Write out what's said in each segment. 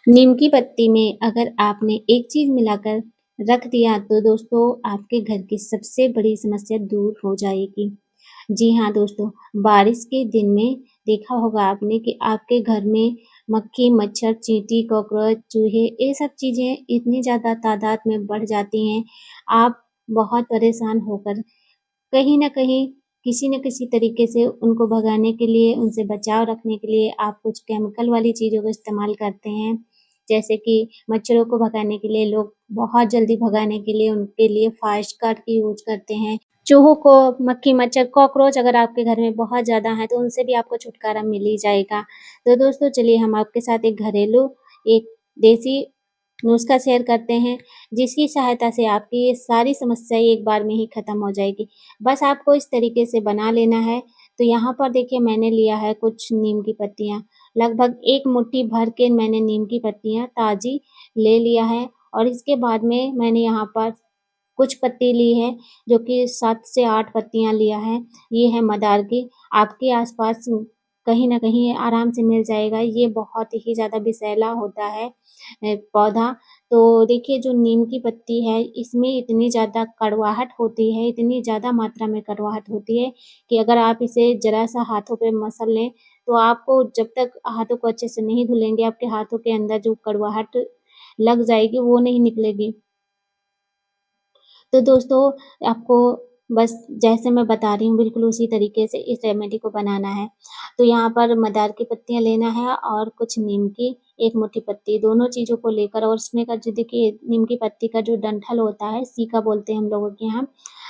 नीम की पत्ती में अगर आपने एक चीज़ मिलाकर रख दिया तो दोस्तों आपके घर की सबसे बड़ी समस्या दूर हो जाएगी। जी हाँ दोस्तों, बारिश के दिन में देखा होगा आपने कि आपके घर में मक्खी, मच्छर, चींटी, कॉकरोच, चूहे ये सब चीज़ें इतनी ज़्यादा तादाद में बढ़ जाती हैं, आप बहुत परेशान होकर कहीं न कहीं, किसी न किसी तरीके से उनको भगाने के लिए, उनसे बचाव रखने के लिए आप कुछ केमिकल वाली चीज़ों का इस्तेमाल करते हैं। जैसे कि मच्छरों को भगाने के लिए लोग बहुत जल्दी भगाने के लिए उनके लिए फास्ट कार्ड की यूज़ करते हैं। चूहों को, मक्खी, मच्छर, कॉकरोच अगर आपके घर में बहुत ज़्यादा हैं तो उनसे भी आपको छुटकारा मिल ही जाएगा। तो दोस्तों चलिए हम आपके साथ एक देसी नुस्ख़ा शेयर करते हैं, जिसकी सहायता से आपकी ये सारी समस्याएँ एक बार में ही ख़त्म हो जाएगी। बस आपको इस तरीके से बना लेना है। तो यहाँ पर देखिए मैंने लिया है कुछ नीम की पत्तियाँ, लगभग 1 मुट्ठी भर के मैंने नीम की पत्तियाँ ताज़ी ले लिया है और इसके बाद में मैंने यहाँ पर कुछ पत्ती ली है, जो कि 7 से 8 पत्तियाँ लिया है। ये है मदार की, आपके आस-पास कहीं न कहीं आराम से मिल जाएगा। ये बहुत ही ज़्यादा विषैला होता है पौधा। तो देखिए जो नीम की पत्ती है, इसमें इतनी ज़्यादा कड़वाहट होती है, इतनी ज़्यादा मात्रा में कड़वाहट होती है कि अगर आप इसे ज़रा-सा हाथों पे मसल लें, तो आपको जब तक हाथों को अच्छे से नहीं धुलेंगे, आपके हाथों के अंदर जो कड़वाहट लग जाएगी, वो नहीं निकलेगी। तो दोस्तों आपको बस जैसे मैं बता रही हूँ बिल्कुल उसी तरीके से इस रेमेडी को बनाना है। तो यहाँ पर मदार की पत्तियाँ लेना है और कुछ नीम की 1 मुट्ठी पत्ती, दोनों चीज़ों को लेकर और उसमें का जो देखिए नीम की पत्ती का जो डंठल होता है, सीका बोलते हैं हम लोगों के यहाँ,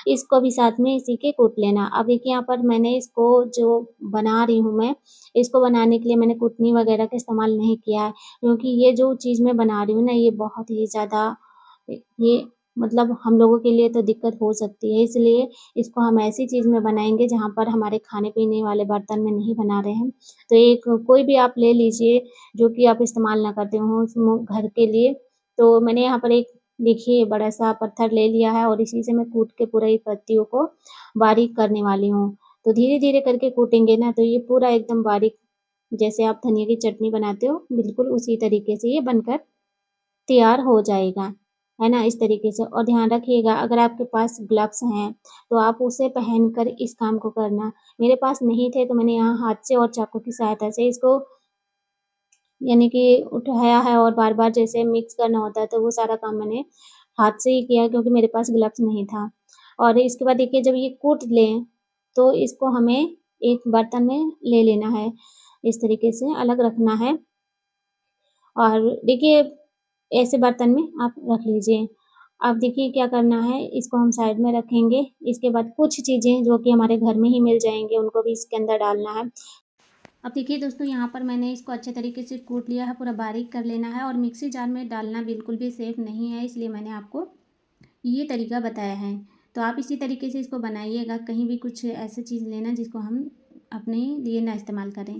इसको भी साथ में इसी के कूट लेना। अब देखिए यहाँ पर मैंने इसको जो बना रही हूँ मैं, इसको बनाने के लिए मैंने कुटनी वगैरह का इस्तेमाल नहीं किया है, क्योंकि ये जो चीज़ मैं बना रही हूँ ना, ये बहुत ही ज़्यादा ये मतलब हम लोगों के लिए तो दिक्कत हो सकती है, इसलिए इसको हम ऐसी चीज़ में बनाएँगे जहाँ पर हमारे खाने-पीने वाले बर्तन में नहीं बना रहे हैं। तो एक कोई भी आप ले लीजिए जो कि आप इस्तेमाल ना करते हों घर के लिए। तो मैंने यहाँ पर एक देखिए बड़ा-सा पत्थर ले लिया है और इसी से मैं कूट के पूरा ये पत्तियों को बारीक करने वाली हूँ। तो धीरे-धीरे करके कूटेंगे ना तो ये पूरा एकदम बारीक जैसे आप धनिया की चटनी बनाते हो, बिल्कुल उसी तरीके से ये बनकर तैयार हो जाएगा, है ना? इस तरीके से और ध्यान रखिएगा अगर आपके पास ग्लव्स हैं, तो आप उसे पहनकर इस काम को करना। मेरे पास नहीं थे तो मैंने यहाँ हाथ से और चाकू की सहायता से इसको यानी कि उठाया है और बार-बार जैसे मिक्स करना होता है, तो वो सारा काम मैंने हाथ से ही किया क्योंकि मेरे पास ग्लव्स नहीं था। और इसके बाद देखिए जब ये कूट लें, तो इसको हमें एक बर्तन में ले लेना है, इस तरीके से अलग रखना है। और देखिए ऐसे बर्तन में आप रख लीजिए। अब देखिए क्या करना है, इसको हम साइड में रखेंगे, इसके बाद कुछ चीज़ें जो कि हमारे घर में ही मिल जाएँगी, उनको भी इसके अंदर डालना है। अब देखिए दोस्तों यहाँ पर मैंने इसको अच्छे तरीके से कूट लिया है, पूरा बारीक कर लेना है और मिक्सी जार में डालना बिल्कुल भी सेफ़ नहीं है, इसलिए मैंने आपको ये तरीका बताया है। तो आप इसी तरीके से इसको बनाइएगा, कहीं भी कुछ ऐसी चीज़ लेना जिसको हम अपने लिए ना इस्तेमाल करें।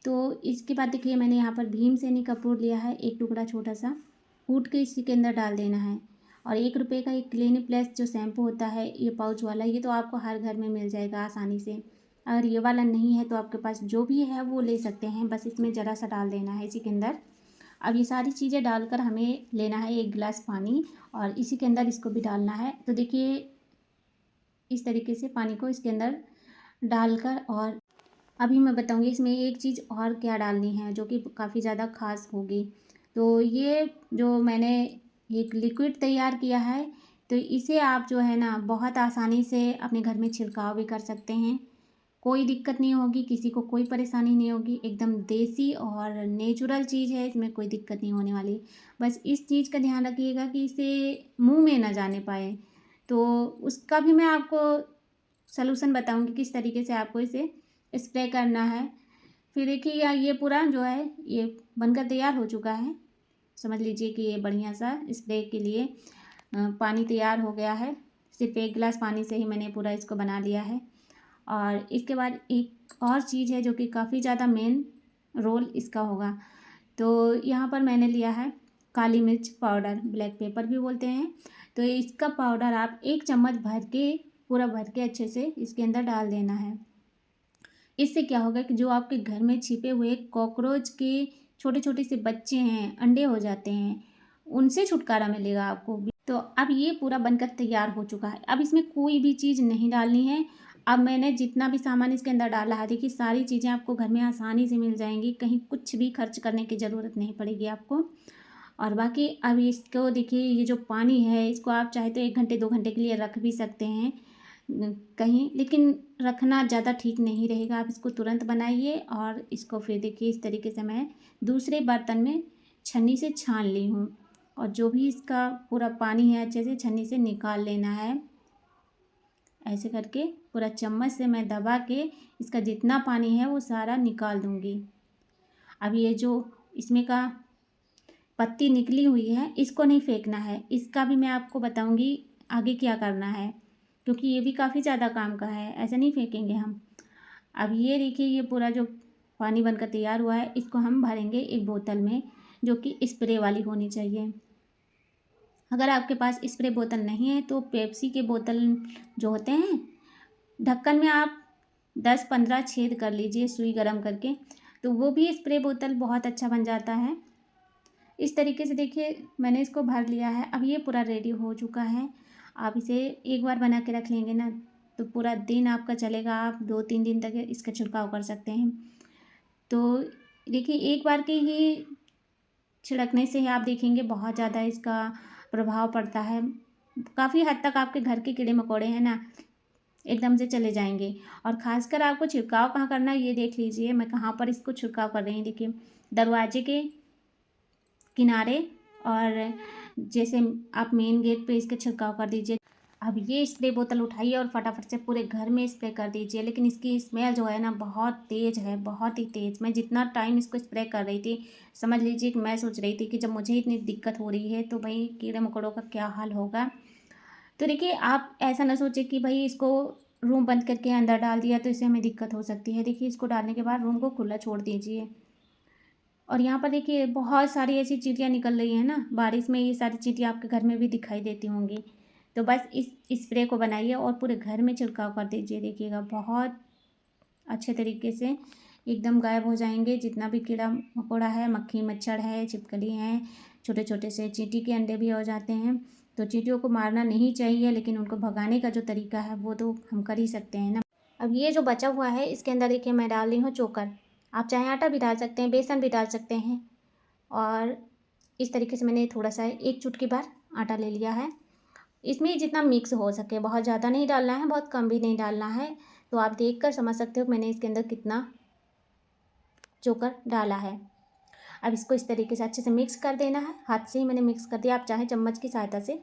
तो इसके बाद देखिए मैंने यहाँ पर भीमसेनी कपूर लिया है, एक टुकड़ा छोटा-सा, कूट के इसी के अंदर डाल देना है। और ₹1 का एक क्लिनिक प्लस जो शैम्पू होता है, ये पाउच वाला, ये तो आपको हर घर में मिल जाएगा आसानी से। अगर ये वाला नहीं है तो आपके पास जो भी है वो ले सकते हैं, बस इसमें ज़रा-सा डाल देना है इसी के अंदर। अब ये सारी चीज़ें डालकर हमें लेना है 1 गिलास पानी और इसी के अंदर इसको भी डालना है। तो देखिए इस तरीके से पानी को इसके अंदर डालकर और अभी मैं बताऊँगी इसमें एक चीज़ और क्या डालनी है जो कि काफ़ी ज़्यादा ख़ास होगी। तो ये जो मैंने एक लिक्विड तैयार किया है, तो इसे आप जो है ना बहुत आसानी से अपने घर में छिड़काव भी कर सकते हैं। कोई दिक्कत नहीं होगी, किसी को कोई परेशानी नहीं होगी, एकदम देसी और नेचुरल चीज़ है, इसमें कोई दिक्कत नहीं होने वाली। बस इस चीज़ का ध्यान रखिएगा कि इसे मुँह में ना जाने पाए। तो उसका भी मैं आपको सॉल्यूशन बताऊँगी किस तरीके से आपको इसे स्प्रे करना है। फिर देखिए ये पूरा जो है ये बनकर तैयार हो चुका है। समझ लीजिए कि ये बढ़िया सा स्प्रे के लिए पानी तैयार हो गया है। सिर्फ़ 1 गिलास पानी से ही मैंने पूरा इसको बना लिया है। और इसके बाद एक और चीज़ है जो कि काफ़ी ज़्यादा मेन रोल इसका होगा। तो यहाँ पर मैंने लिया है काली मिर्च पाउडर, ब्लैक पेपर भी बोलते हैं। तो इसका पाउडर आप 1 चम्मच भर के पूरा भर के अच्छे से इसके अंदर डाल देना है। इससे क्या होगा कि जो आपके घर में छिपे हुए कॉकरोच के छोटे छोटे से बच्चे हैं, अंडे हो जाते हैं, उनसे छुटकारा मिलेगा आपको। तो अब ये पूरा बनकर तैयार हो चुका है। अब इसमें कोई भी चीज़ नहीं डालनी है। अब मैंने जितना भी सामान इसके अंदर डाला है, देखिए सारी चीज़ें आपको घर में आसानी से मिल जाएंगी, कहीं कुछ भी खर्च करने की ज़रूरत नहीं पड़ेगी आपको। और बाकी अब इसको देखिए, ये जो पानी है इसको आप चाहे तो 1 घंटे 2 घंटे के लिए रख भी सकते हैं कहीं, लेकिन रखना ज़्यादा ठीक नहीं रहेगा। आप इसको तुरंत बनाइए और इसको फिर देखिए इस तरीके से मैं दूसरे बर्तन में छन्नी से छान ली हूँ। और जो भी इसका पूरा पानी है अच्छे से छन्नी से निकाल लेना है। ऐसे करके पूरा चम्मच से मैं दबा के इसका जितना पानी है वो सारा निकाल दूँगी। अब ये जो इसमें का पत्ती निकली हुई है इसको नहीं फेंकना है, इसका भी मैं आपको बताऊंगी आगे क्या करना है, क्योंकि ये भी काफ़ी ज़्यादा काम का है, ऐसे नहीं फेंकेंगे हम। अब ये देखिए, ये पूरा जो पानी बनकर तैयार हुआ है इसको हम भरेंगे एक बोतल में, जो कि स्प्रे वाली होनी चाहिए। अगर आपके पास स्प्रे बोतल नहीं है तो पेप्सी के बोतल जो होते हैं, ढक्कन में आप 10-15 छेद कर लीजिए सुई गरम करके, तो वो भी स्प्रे बोतल बहुत अच्छा बन जाता है। इस तरीके से देखिए मैंने इसको भर लिया है। अब ये पूरा रेडी हो चुका है। आप इसे एक बार बना के रख लेंगे ना तो पूरा दिन आपका चलेगा, आप 2-3 दिन तक इसका छिड़काव कर सकते हैं। तो देखिए एक बार के ही छिड़कने से ही आप देखेंगे बहुत ज़्यादा इसका प्रभाव पड़ता है। काफ़ी हद तक आपके घर के कीड़े मकोड़े हैं ना एकदम से चले जाएंगे। और ख़ासकर आपको छिड़काव कहाँ करना है ये देख लीजिए, मैं कहाँ पर इसको छिड़काव कर रही हूँ। देखिए दरवाजे के किनारे, और जैसे आप मेन गेट पे इसके छिड़काव कर दीजिए। अब ये स्प्रे बोतल उठाइए और फटाफट से पूरे घर में स्प्रे कर दीजिए। लेकिन इसकी स्मेल जो है ना बहुत तेज़ है, बहुत ही तेज़। मैं जितना टाइम इसको स्प्रे कर रही थी, समझ लीजिए कि मैं सोच रही थी कि जब मुझे इतनी दिक्कत हो रही है तो भाई कीड़े मकोड़ों का क्या हाल होगा। तो देखिए आप ऐसा ना सोचें कि भाई इसको रूम बंद करके अंदर डाल दिया तो इससे हमें दिक्कत हो सकती है। देखिए इसको डालने के बाद रूम को खुला छोड़ दीजिए। और यहाँ पर देखिए बहुत सारी ऐसी चींटियाँ निकल रही हैं ना, बारिश में ये सारी चींटियाँ आपके घर में भी दिखाई देती होंगी। तो बस इस स्प्रे को बनाइए और पूरे घर में छिड़काव कर दीजिए। देखिएगा बहुत अच्छे तरीके से एकदम गायब हो जाएंगे जितना भी कीड़ा मकोड़ा है, मक्खी मच्छर है, छिपकली हैं, छोटे छोटे से चींटी के अंडे भी हो जाते हैं। तो चींटियों को मारना नहीं चाहिए, लेकिन उनको भगाने का जो तरीका है वो तो हम कर ही सकते हैं ना। अब ये जो बचा हुआ है इसके अंदर देखिए मैं डाल रही हूँ चोकर। आप चाहे आटा भी डाल सकते हैं, बेसन भी डाल सकते हैं। और इस तरीके से मैंने थोड़ा सा 1 चुटकी भर आटा ले लिया है। इसमें जितना मिक्स हो सके, बहुत ज़्यादा नहीं डालना है, बहुत कम भी नहीं डालना है। तो आप देख कर समझ सकते हो मैंने इसके अंदर कितना चोकर डाला है। अब इसको इस तरीके से अच्छे से मिक्स कर देना है। हाथ से ही मैंने मिक्स कर दिया, आप चाहे चम्मच की सहायता से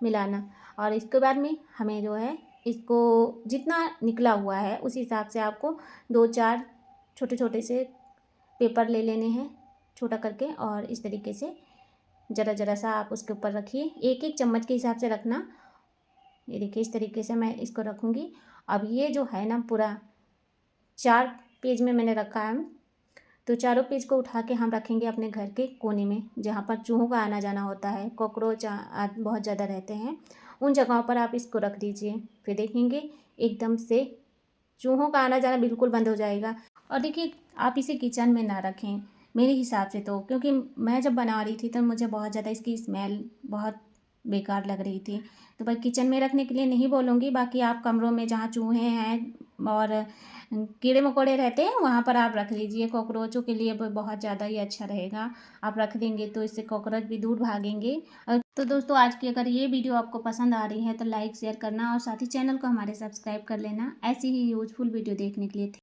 मिलाना। और इसके बाद में हमें जो है इसको जितना निकला हुआ है उस हिसाब से आपको 2-4 छोटे छोटे से पेपर ले लेने हैं छोटा करके, और इस तरीके से ज़रा ज़रा सा आप उसके ऊपर रखिए। 1-1 चम्मच के हिसाब से रखना। ये देखिए इस तरीके से मैं इसको रखूँगी। अब ये जो है ना पूरा 4 पेज में मैंने रखा है, तो चारों पेज को उठा के हम रखेंगे अपने घर के कोने में, जहाँ पर चूहों का आना जाना होता है, कॉकरोच बहुत ज़्यादा रहते हैं, उन जगहों पर आप इसको रख दीजिए। फिर देखेंगे एकदम से चूहों का आना जाना बिल्कुल बंद हो जाएगा। और देखिए आप इसे किचन में ना रखें मेरे हिसाब से तो, क्योंकि मैं जब बना रही थी तो मुझे बहुत ज़्यादा इसकी स्मेल बहुत बेकार लग रही थी। तो भाई किचन में रखने के लिए नहीं बोलूँगी, बाकी आप कमरों में जहाँ चूहे हैं और कीड़े मकोड़े रहते हैं वहाँ पर आप रख लीजिए। कॉकरोचों के लिए बहुत ज़्यादा ही अच्छा रहेगा, आप रख देंगे तो इससे कॉकरोच भी दूर भागेंगे। तो दोस्तों आज की अगर ये वीडियो आपको पसंद आ रही है तो लाइक शेयर करना और साथ ही चैनल को हमारे सब्सक्राइब कर लेना ऐसी ही यूजफुल वीडियो देखने के लिए।